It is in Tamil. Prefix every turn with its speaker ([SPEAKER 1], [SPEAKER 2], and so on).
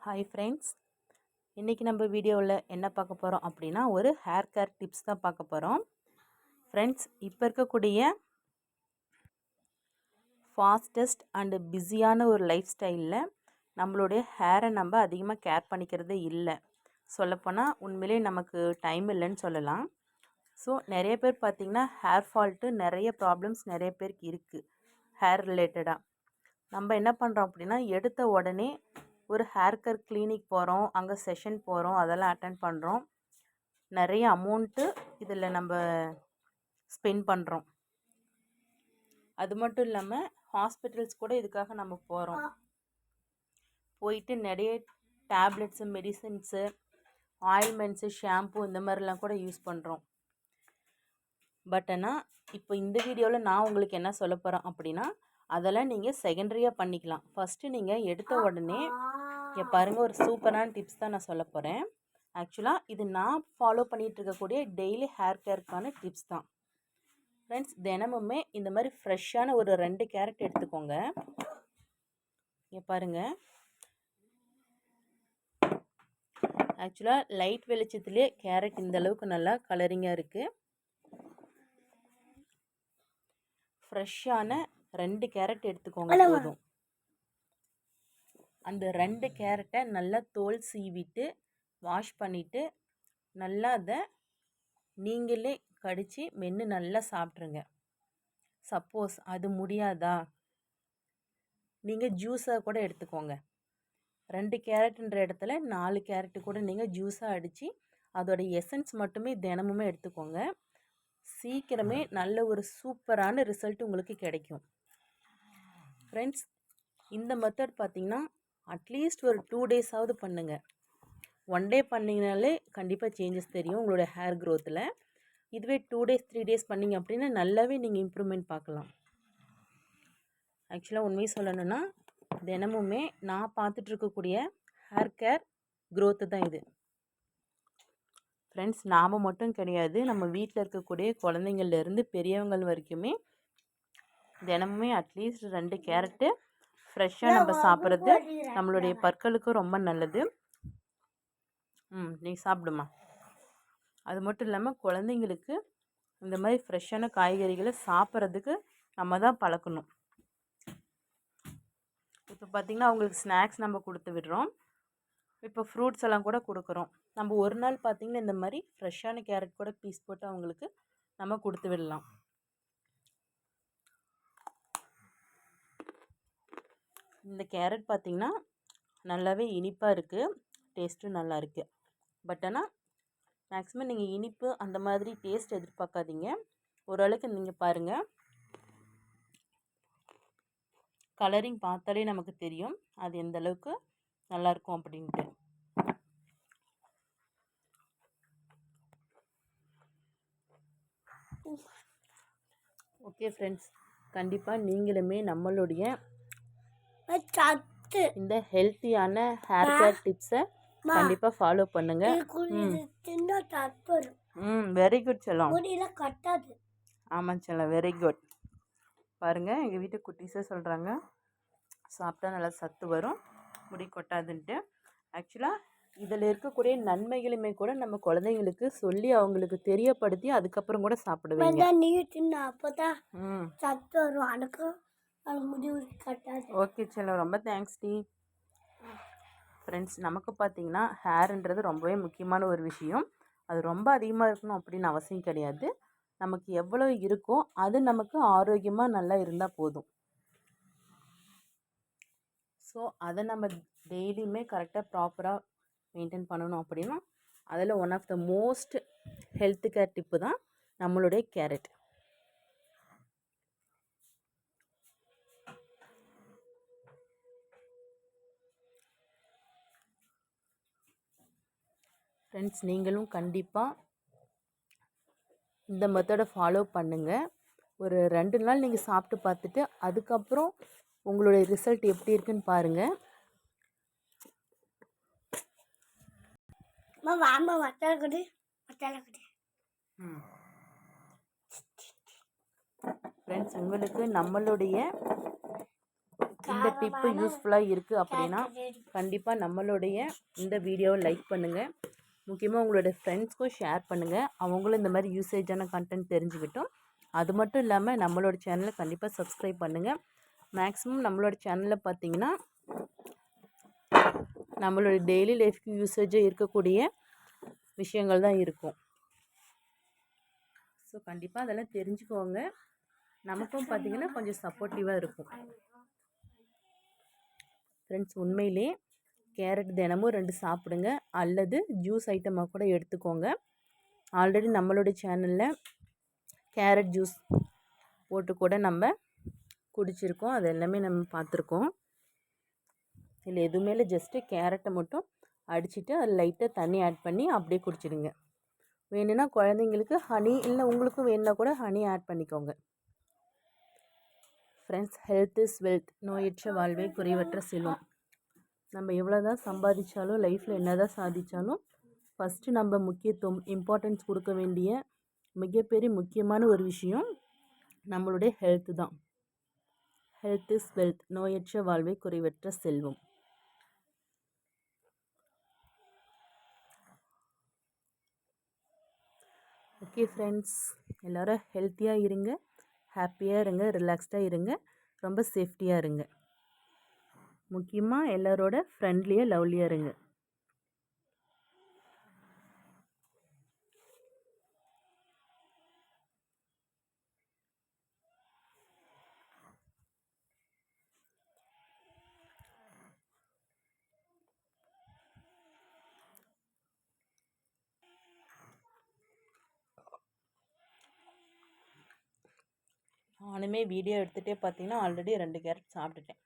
[SPEAKER 1] ஹாய் ஃப்ரெண்ட்ஸ், இன்றைக்கி நம்ம வீடியோவில் என்ன பார்க்க போகிறோம் அப்படின்னா ஒரு ஹேர் கேர் டிப்ஸ் தான் பார்க்க போகிறோம். ஃப்ரெண்ட்ஸ், இப்போ இருக்கக்கூடிய ஃபாஸ்டஸ்ட் அண்டு பிஸியான ஒரு லைஃப் ஸ்டைலில் நம்மளுடைய ஹேரை நம்ம அதிகமாக கேர் பண்ணிக்கிறதே இல்லை. சொல்லப்போனால் உண்மையிலே நமக்கு டைம் இல்லைன்னு சொல்லலாம். ஸோ நிறைய பேர் பார்த்திங்கன்னா ஹேர் ஃபால்ட்டு நிறைய ப்ராப்ளம்ஸ் நிறைய பேருக்கு இருக்குது ஹேர் ரிலேட்டடாக. நம்ம என்ன பண்ணுறோம் அப்படின்னா எடுத்த உடனே ஒரு ஹேர் கேர் கிளினிக் போகிறோம், அங்கே செஷன் போகிறோம், அதெல்லாம் அட்டன் பண்ணுறோம். நிறைய அமௌண்ட்டு இதில் நம்ம ஸ்பெண்ட் பண்ணுறோம். அது மட்டும் இல்லாமல் ஹாஸ்பிட்டல்ஸ் கூட இதுக்காக நம்ம போகிறோம். போயிட்டு நிறைய டேப்லெட்ஸு, மெடிசன்ஸு, ஆயில்மெண்ட்ஸு, ஷாம்பு இந்த மாதிரிலாம் கூட யூஸ் பண்ணுறோம். பட் ஆனால் இப்போ இந்த வீடியோவில் நான் உங்களுக்கு என்ன சொல்ல போகிறேன் அப்படின்னா அதெல்லாம் நீங்கள் செகண்டரியாக பண்ணிக்கலாம். ஃபஸ்ட்டு நீங்கள் எடுத்த உடனே இங்கே பாருங்கள், ஒரு சூப்பரான டிப்ஸ் தான் நான் சொல்ல போகிறேன். ஆக்சுவலாக இது நான் ஃபாலோ பண்ணிகிட்டு இருக்கக்கூடிய டெய்லி ஹேர் கேருக்கான டிப்ஸ் தான். ஃப்ரெண்ட்ஸ், தினமுமே இந்த மாதிரி ஃப்ரெஷ்ஷான ஒரு 2 கேரட் எடுத்துக்கோங்க. இங்கே பாருங்கள், ஆக்சுவலாக லைட் வெளிச்சத்துலேயே கேரட் இந்த அளவுக்கு நல்லா கலரிங்காக இருக்குது. ஃப்ரெஷ்ஷான 2 கேரட் எடுத்துக்கோங்க போதும். அந்த 2 கேரட்டை நல்லா தோல் சீவிட்டு வாஷ் பண்ணிவிட்டு நல்லா அதை நீங்களே கடித்து மென்று நல்லா சாப்பிட்ருங்க. சப்போஸ் அது முடியாதா, நீங்கள் ஜூஸாக கூட எடுத்துக்கோங்க. 2 கேரட்டுன்ற இடத்துல 4 கேரட்டு கூட நீங்கள் ஜூஸாக அடித்து அதோடைய எசன்ஸ் மட்டுமே தினமுமே எடுத்துக்கோங்க. சீக்கிரமே நல்ல ஒரு சூப்பரான ரிசல்ட் உங்களுக்கு கிடைக்கும். ஃப்ரெண்ட்ஸ், இந்த மெத்தட் பார்த்திங்கன்னா அட்லீஸ்ட் ஒரு 2 டேஸாவது பண்ணுங்கள். 1 டே பண்ணிங்கனாலே கண்டிப்பாக சேஞ்சஸ் தெரியும் உங்களோட ஹேர் க்ரோத்தில். இதுவே 2 டேஸ் 3 டேஸ் பண்ணிங்க அப்படின்னா நல்லாவே நீங்கள் இம்ப்ரூவ்மெண்ட் பார்க்கலாம். ஆக்சுவலாக உண்மையை சொல்லணுன்னா தினமுமே நான் பார்த்துட்ருக்கக்கூடிய ஹேர் கேர் க்ரோத்து தான் இது. ஃப்ரெண்ட்ஸ், நாம் மட்டும் கிடையாது, நம்ம வீட்டில் இருக்கக்கூடிய குழந்தைங்கள்லேருந்து பெரியவங்கள் வரைக்குமே தினமுமே அட்லீஸ்ட் 2 கேரட்டு ஃப்ரெஷ்ஷாக நம்ம சாப்பிட்றது நம்மளுடைய பற்களுக்கு ரொம்ப நல்லது. நீ சாப்பிடுமா. அது மட்டும் இல்லாமல் குழந்தைங்களுக்கு இந்த மாதிரி ஃப்ரெஷ்ஷான காய்கறிகளை சாப்பிட்றதுக்கு நம்ம தான் பழக்கணும். இப்போ பார்த்திங்கன்னா அவங்களுக்கு ஸ்நாக்ஸ் நம்ம கொடுத்து விடுறோம். இப்போ ஃப்ரூட்ஸ் எல்லாம் கூட கொடுக்குறோம். நம்ம ஒரு நாள் பார்த்திங்கன்னா இந்த மாதிரி ஃப்ரெஷ்ஷான கேரட் கூட பீஸ் போட்டு அவங்களுக்கு நம்ம கொடுத்து விடலாம். இந்த கேரட் பார்த்திங்கன்னா நல்லாவே இனிப்பாக இருக்குது, டேஸ்ட்டும் நல்லா இருக்குது. பட் ஆனால் மேக்ஸிமம் நீங்கள் இனிப்பு அந்த மாதிரி டேஸ்ட் எதிர்பார்க்காதீங்க. ஓரளவுக்கு நீங்கள் பாருங்கள், கலரிங் பார்த்தாலே நமக்கு தெரியும் அது எந்த அளவுக்கு நல்லாயிருக்கும் அப்படின்ட்டு. ஓகே ஃப்ரெண்ட்ஸ், கண்டிப்பாக நீங்களுமே நம்மளுடைய இந்த ஹெல்த்தியான ஹேர் கேர் டிப்ஸை கண்டிப்பாக ஃபாலோ பண்ணுங்க. வெரி குட் செல்லம். ஆமாம் செல்லம், வெரி குட். பாருங்கள், எங்கள் வீட்டு குட்டீஸே சொல்கிறாங்க சாப்பிட்டா நல்லா சத்து வரும், முடி கொட்டாதுன்ட்டு. ஆக்சுவலாக இதில் இருக்கக்கூடிய நன்மைகளுமே கூட நம்ம குழந்தைங்களுக்கு சொல்லி அவங்களுக்கு தெரியப்படுத்தி அதுக்கப்புறம் கூட சாப்பிடுவீங்க. ஓகே செல்லம், ரொம்ப தேங்க்ஸ் டி. ஃப்ரெண்ட்ஸ், நமக்கு பார்த்திங்கன்னா ஹேருன்றது ரொம்பவே முக்கியமான ஒரு விஷயம். அது ரொம்ப அதிகமாக இருக்கணும் அப்படின்னு அவசியம் கிடையாது. நமக்கு எவ்வளோ இருக்கோ அது நமக்கு ஆரோக்கியமாக நல்லா இருந்தால் போதும். ஸோ அதை நம்ம டெய்லியுமே கரெக்டாக ப்ராப்பராக மெயின்டைன் பண்ணணும் அப்படின்னா அதில் one of the most health care tip தான் நம்மளுடைய கேரட். ஃப்ரெண்ட்ஸ், நீங்களும் கண்டிப்பாக இந்த மெத்தடை ஃபாலோ பண்ணுங்கள். ஒரு 2 நாள் நீங்கள் சாப்பிட்டு பார்த்துட்டு அதுக்கப்புறம் உங்களுடைய ரிசல்ட் எப்படி இருக்குன்னு பாருங்கள். ஃப்ரெண்ட்ஸ், உங்களுக்கு நம்மளுடைய இந்த டிப்பு யூஸ்ஃபுல்லாக இருக்குது அப்படின்னா கண்டிப்பாக நம்மளுடைய இந்த வீடியோவை லைக் பண்ணுங்கள். முக்கியமாக உங்களோட ஃப்ரெண்ட்ஸ்க்கும் ஷேர் பண்ணுங்கள். அவங்களும் இந்த மாதிரி யூசேஜான கண்டென்ட் தெரிஞ்சுக்கிட்டோம். அது மட்டும் இல்லாமல் நம்மளோட சேனலை கண்டிப்பாக சப்ஸ்கிரைப் பண்ணுங்கள். மேக்ஸிமம் நம்மளோட சேனலில் பார்த்தீங்கன்னா நம்மளோட டெய்லி லைஃப்க்கு யூசேஜாக இருக்கக்கூடிய விஷயங்கள் தான் இருக்கும். ஸோ கண்டிப்பாக அதெல்லாம் தெரிஞ்சுக்கோங்க. நமக்கும் பார்த்திங்கன்னா கொஞ்சம் சப்போர்ட்டிவாக இருக்கும். ஃப்ரெண்ட்ஸ், உண்மையிலே கேரட் தினமும் 2 சாப்பிடுங்க, அல்லது ஜூஸ் ஐட்டமாக கூட எடுத்துக்கோங்க. ஆல்ரெடி நம்மளோட சேனலில் கேரட் ஜூஸ் போட்டு கூட நம்ம குடிச்சிருக்கோம். அது எல்லாமே நம்ம பார்த்துருக்கோம். இதில் எதுவுமே இல்லை, ஜஸ்ட்டு கேரட்டை மட்டும் அடிச்சுட்டு அதில் லைட்டாக தண்ணி ஆட் பண்ணி அப்படியே குடிச்சிடுங்க. வேணும்னா குழந்தைங்களுக்கு ஹனி, இல்லை உங்களுக்கும் வேணுன்னா கூட ஹனி ஆட் பண்ணிக்கோங்க. ஃப்ரெண்ட்ஸ், ஹெல்த் இஸ் வெல்த், நோயற்ற வாழ்வே குறைவற்ற செல்வம். நம்ம எவ்வளோ தான் சம்பாதிச்சாலும், லைஃப்பில் என்ன தான் சாதித்தாலும், ஃபஸ்ட்டு நம்ம முக்கியத்துவம் இம்பார்ட்டன்ஸ் கொடுக்க வேண்டிய மிகப்பெரிய முக்கியமான ஒரு விஷயம் நம்மளுடைய ஹெல்த்து தான். ஹெல்த் இஸ் வெல்த், நோயற்ற வாழ்வே குறைவற்ற செல்வம். ஓகே ஃப்ரெண்ட்ஸ், எல்லோரும் ஹெல்த்தியாக இருங்க, ஹாப்பியாக இருங்க, ரிலாக்ஸ்டாக இருங்க, ரொம்ப சேஃப்டியாக இருங்க. முக்கியமாக எல்லாரோட ஃப்ரெண்ட்லியாக லவ்லியாக இருங்க. நானுமே வீடியோ எடுத்துகிட்டே பார்த்தீங்கன்னா ஆல்ரெடி 2 கேரட் சாப்பிட்டுட்டேன்.